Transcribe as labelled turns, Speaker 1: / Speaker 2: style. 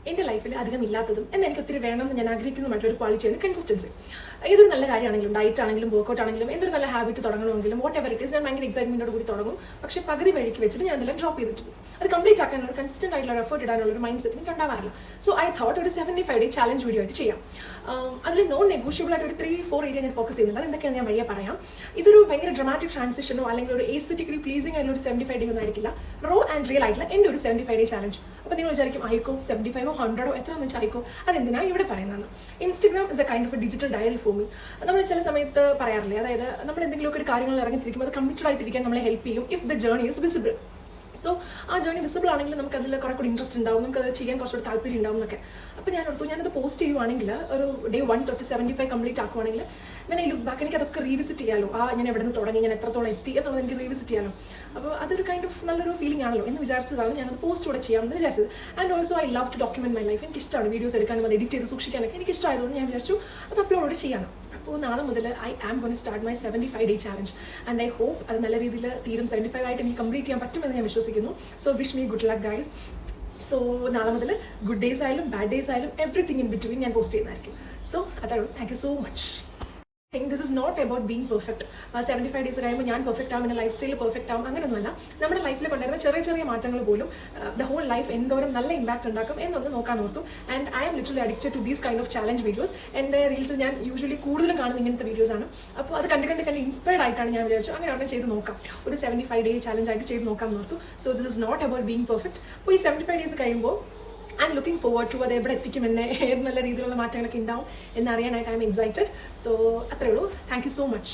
Speaker 1: എൻ്റെ ലൈഫിൽ അധികം ഇല്ലാത്തതും എന്നാൽ എനിക്ക് ഒത്തിരി വേണമെന്ന് ഞാൻ ആഗ്രഹിക്കുന്നതുമായിട്ടൊരു ക്വാളിറ്റിയാണ് കൺസിസ്റ്റൻസി. ഇതൊരു നല്ല കാര്യമാണെങ്കിലും ഡയറ്റ് ആണെങ്കിലും വർക്കൗട്ട് ആണെങ്കിലും എന്തൊരു നല്ല ഹാബിറ്റ് തുടങ്ങണമെങ്കിലും വാട്ട് എവർ ഇറ്റ് ഈസ് ഞാൻ ഭയങ്കര എക്സൈറ്റ്മെന്റോട് കൂടി തുടങ്ങും. പക്ഷേ പകുതി വഴിക്ക് വെച്ചിട്ട് ഞാൻ അതെല്ലാം ഡ്രോപ്പ് ചെയ്തിട്ട് പോകും. അത് കംപ്ലീറ്റ് ആക്കാനുള്ള കൺസിസ്റ്റന്റ് ആയിട്ടുള്ള എഫേർട്ട് ഇടാനുള്ള ഒരു മൈൻഡ് സെറ്റ് എനിക്ക് ഉണ്ടാവാറില്ല. സോ ഐ തോട്ട് ഒരു 75 ഡേ ചാലഞ്ച് വീഡിയോ ആയിട്ട് ചെയ്യാം. അതിൽ നോൺ നെഗോഷ്യബിൾ ആയിട്ട് ഒരു 3-4 ഏരിയ ഞാൻ ഫോക്കസ് ചെയ്യുന്നുണ്ട്. അതെന്തൊക്കെയാണ് ഞാൻ വഴിയെ പറയാം. ഇതൊരു ഭയങ്കര ഡ്രമാറ്റിക് ട്രാൻസിഷനോ അല്ലെങ്കിൽ ഒരു എസ്തെറ്റിക്കലി പ്ലീസിംഗ് ആയിട്ടുള്ള ഒരു 75 ഡേ ഒന്നും ആയിരിക്കില്ല. റോ ആൻഡ് റിയൽ ആയിട്ടുള്ള എൻ്റെ ഒരു 75 ഡേ ചാലഞ്ച്. അപ്പോൾ നിങ്ങൾ വിചാരിക്കും അയക്കോ 75 100 എത്രയാണെന്ന് വെച്ചാൽ അയക്കോ. അതെന്തിനാണ് ഇവിടെ പറയുന്നതെന്ന്. Instagram is a kind of a digital diary for me. നമ്മൾ ചില സമയത്ത് പറയാറില്ലേ, അതായത് നമ്മൾ എന്തെങ്കിലുമൊക്കെ ഒരു കാര്യങ്ങൾ ഇറങ്ങിത്തിരിക്കും അത് കമ്മിറ്റഡ് ആയിട്ടിരിക്കാൻ നമ്മളെ ഹെൽപ്പ് ചെയ്യും if the journey is visible. So ആ ജേർണി വിസിബിൾ ആണെങ്കിൽ നമുക്ക് അതിൽ കുറെ കൂടി ഇൻട്രസ്റ്റ് ഉണ്ടാവും, നമുക്ക് അത് ചെയ്യാൻ കുറച്ചുകൂടി താല്പര്യം ഉണ്ടാവും എന്നൊക്കെ. അപ്പോൾ ഞാൻ ഓർത്തു ഞാനത് പോസ്റ്റ് ചെയ്യുവാണെങ്കിൽ ഒരു ഡേ 1 തൊട്ട് 75 കംപ്ലീറ്റ് ആക്കുവാണെങ്കിൽ ഞാൻ ലുക്ക് ബാക്ക് എനിക്ക് അതൊക്കെ റീവിസിറ്റ് ചെയ്യാമല്ലോ. ഞാൻ എവിടെ നിന്ന് തുടങ്ങി, ഞാൻ എത്രത്തോളം എത്തി എന്നുള്ളത് എനിക്ക് റീവിസിറ്റ് ചെയ്യാമല്ലോ. അപ്പോൾ അതൊരു കൈൻഡ് ഓഫ് നല്ലൊരു ഫീലിംഗ് ആണല്ലോ എന്ന് വിചാരിച്ചതാണ് ഞാനത് പോസ്റ്റ് കൂടെ ചെയ്യാമെന്ന് വിചാരിച്ചത്. And also I love to document my life. എനിക്ക് ഇഷ്ടമാണ് വീഡിയോസ് എടുക്കാനും അത് എഡിറ്റ് ചെയ്ത് സൂക്ഷിക്കാനൊക്കെ എനിക്ക് ഇഷ്ടമായതുകൊണ്ട് ഞാൻ വിചാരിച്ചു അത് അപ്ലോഡ് ചെയ്യണം. അപ്പോൾ നാളെ മുതൽ I am gonna start my 75 day challenge and I hope അത് നല്ല രീതിയിൽ തീരും 75 ആയിട്ട് എനിക്ക് കംപ്ലീറ്റ് ചെയ്യാൻ പറ്റുമെന്ന് ഞാൻ വിശ്വസിക്കുന്നു. So wish me good luck guys. So നാളെ മുതൽ ഗുഡ് ഡേയ്സ് ആയാലും ബാഡ് ഡേയ്സ് ആയാലും എവറിത്തിങ് ഇൻ ബിറ്റ്വീൻ ഞാൻ പോസ്റ്റ് ചെയ്യുന്നതായിരിക്കും. സോ അതാണ്. Thank you so much. This is not about being perfect. 75 days കഴിയുമ്പോൾ ഞാൻ പെർഫെക്റ്റ് ആവും, എൻ്റെ ലൈഫ് സ്റ്റൈൽ പെർഫെക്റ്റ് ആവും, അങ്ങനെയൊന്നുമല്ല. നമ്മുടെ ലൈഫിൽ കൊണ്ടുവരുന്ന ചെറിയ ചെറിയ മാറ്റങ്ങൾ പോലും ദ ഹോൾ ലൈഫ് എന്തോരം നല്ല ഇമ്പാക്ട് ഉണ്ടാക്കും എന്നൊന്ന് നോക്കാൻ ഓർത്തു. And I am literally addicted to these kind of challenge videos. എൻ്റെ റീൽസിൽ ഞാൻ യൂഷ്വലി കൂടുതലും കാണുന്ന ഇങ്ങനത്തെ വീഡിയോസ് ആണ്. അപ്പോൾ അത് കണ്ട് ഇൻസ്പയർഡ് ആയിട്ടാണ് ഞാൻ വിചാരിച്ചു അങ്ങനെ ഒരെണ്ണം ചെയ്ത് നോക്കാം, ഒരു 75 ഡേ ചാലഞ്ച് ആയിട്ട് ചെയ്ത് നോക്കാം എന്ന് ഓർത്തു. So this is not about being perfect. അപ്പോൾ ഈ 75 ഡേയ്സ് കഴിയുമ്പോൾ I'm looking forward to അത് എവിടെ എത്തിക്കും എന്നെ, ഏത് നല്ല രീതിയിലുള്ള മാറ്റങ്ങളൊക്കെ ഉണ്ടാവും എന്നറിയാനായിട്ട് ഐ എം എക്സൈറ്റഡ്. സോ അത്രേ ഉള്ളൂ. Thank you so much.